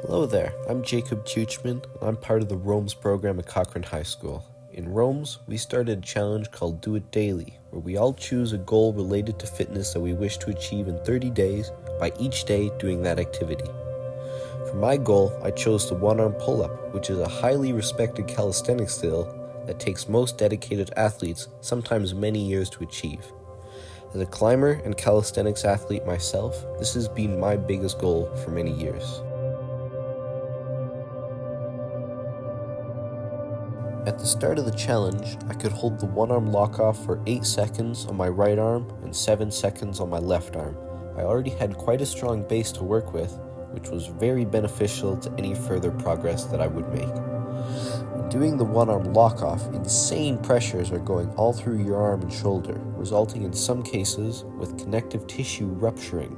Hello there, I'm Jakob Chuchman, and I'm part of the ROAMS program at Cochrane High School. In ROAMS, we started a challenge called Do It Daily, where we all choose a goal related to fitness that we wish to achieve in 30 days by each day doing that activity. For my goal, I chose the one-arm pull-up, which is a highly respected calisthenics skill that takes most dedicated athletes sometimes many years to achieve. As a climber and calisthenics athlete myself, this has been my biggest goal for many years. At the start of the challenge, I could hold the one-arm lock-off for 8 seconds on my right arm and 7 seconds on my left arm. I already had quite a strong base to work with, which was very beneficial to any further progress that I would make. In doing the one-arm lock-off, insane pressures are going all through your arm and shoulder, resulting in some cases with connective tissue rupturing.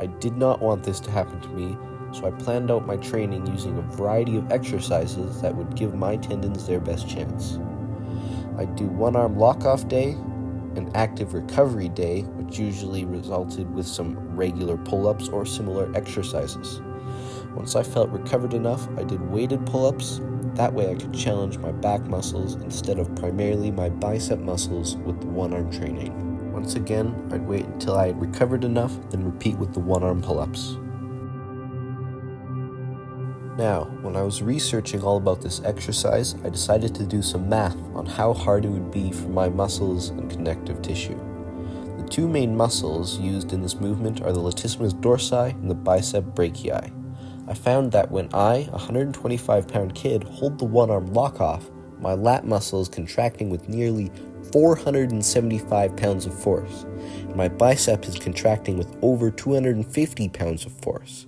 I did not want this to happen to me, so I planned out my training using a variety of exercises that would give my tendons their best chance. I'd do one-arm lock-off day, an active recovery day, which usually resulted with some regular pull-ups or similar exercises. Once I felt recovered enough, I did weighted pull-ups. That way I could challenge my back muscles instead of primarily my bicep muscles with the one-arm training. Once again, I'd wait until I had recovered enough, then repeat with the one-arm pull-ups. Now, when I was researching all about this exercise, I decided to do some math on how hard it would be for my muscles and connective tissue. The two main muscles used in this movement are the latissimus dorsi and the bicep brachii. I found that when I, a 125-pound kid, hold the one-arm lock-off, my lat muscle is contracting with nearly 475 pounds of force, and my bicep is contracting with over 250 pounds of force.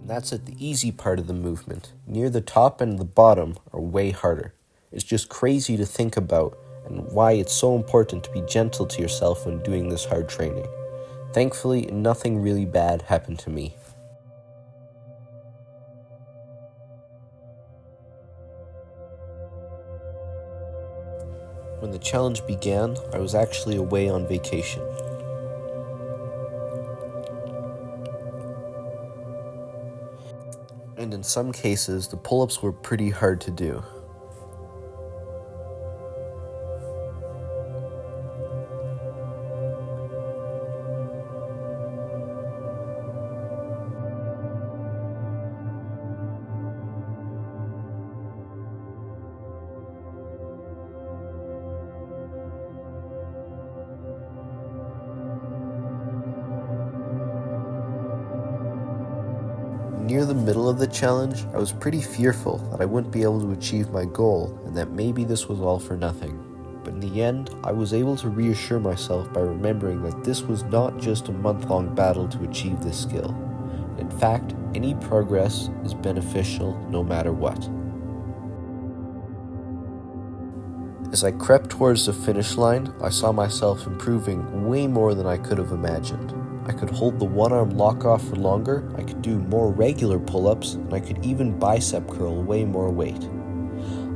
That's at the easy part of the movement. Near the top and the bottom are way harder. It's just crazy to think about and why it's so important to be gentle to yourself when doing this hard training. Thankfully, nothing really bad happened to me. When the challenge began, I was actually away on vacation. And in some cases, the pull-ups were pretty hard to do. Near the middle of the challenge, I was pretty fearful that I wouldn't be able to achieve my goal and that maybe this was all for nothing. But in the end, I was able to reassure myself by remembering that this was not just a month-long battle to achieve this skill. In fact, any progress is beneficial no matter what. As I crept towards the finish line, I saw myself improving way more than I could have imagined. I could hold the one-arm lock-off for longer, I could do more regular pull-ups, and I could even bicep curl way more weight.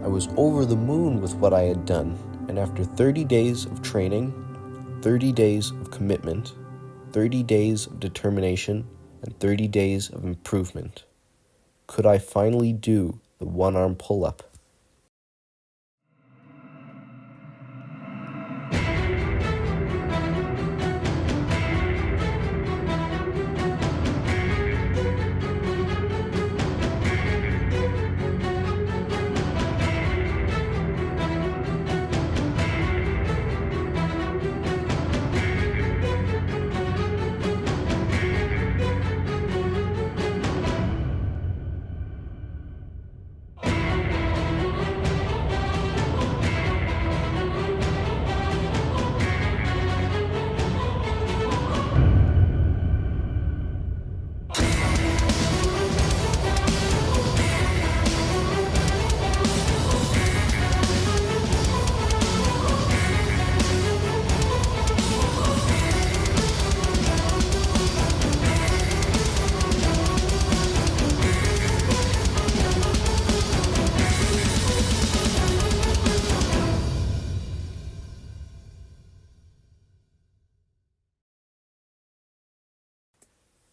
I was over the moon with what I had done, and after 30 days of training, 30 days of commitment, 30 days of determination, and 30 days of improvement, could I finally do the one-arm pull-up?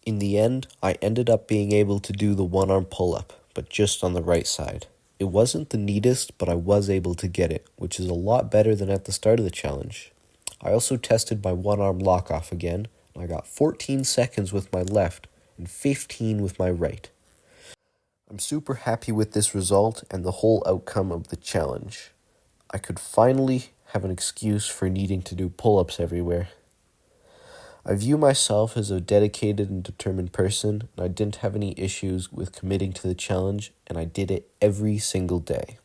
In the end, I ended up being able to do the one-arm pull-up, but just on the right side. It wasn't the neatest, but I was able to get it, which is a lot better than at the start of the challenge. I also tested my one-arm lock-off again, and I got 14 seconds with my left and 15 with my right. I'm super happy with this result and the whole outcome of the challenge. I could finally have an excuse for needing to do pull-ups everywhere. I view myself as a dedicated and determined person, and I didn't have any issues with committing to the challenge, and I did it every single day.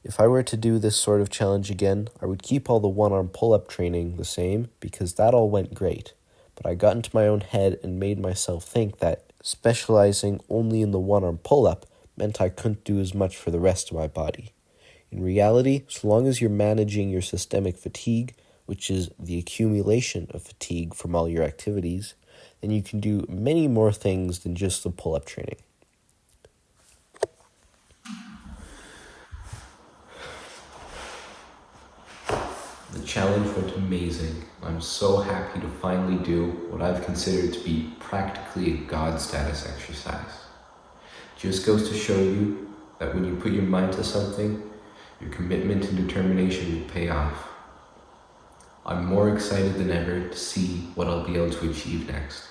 If I were to do this sort of challenge again, I would keep all the one-arm pull-up training the same because that all went great. But I got into my own head and made myself think that specializing only in the one-arm pull-up meant I couldn't do as much for the rest of my body. In reality, so long as you're managing your systemic fatigue, which is the accumulation of fatigue from all your activities, then you can do many more things than just the pull-up training. The challenge went amazing. I'm so happy to finally do what I've considered to be practically a God status exercise. Just goes to show you that when you put your mind to something, your commitment and determination will pay off. I'm more excited than ever to see what I'll be able to achieve next.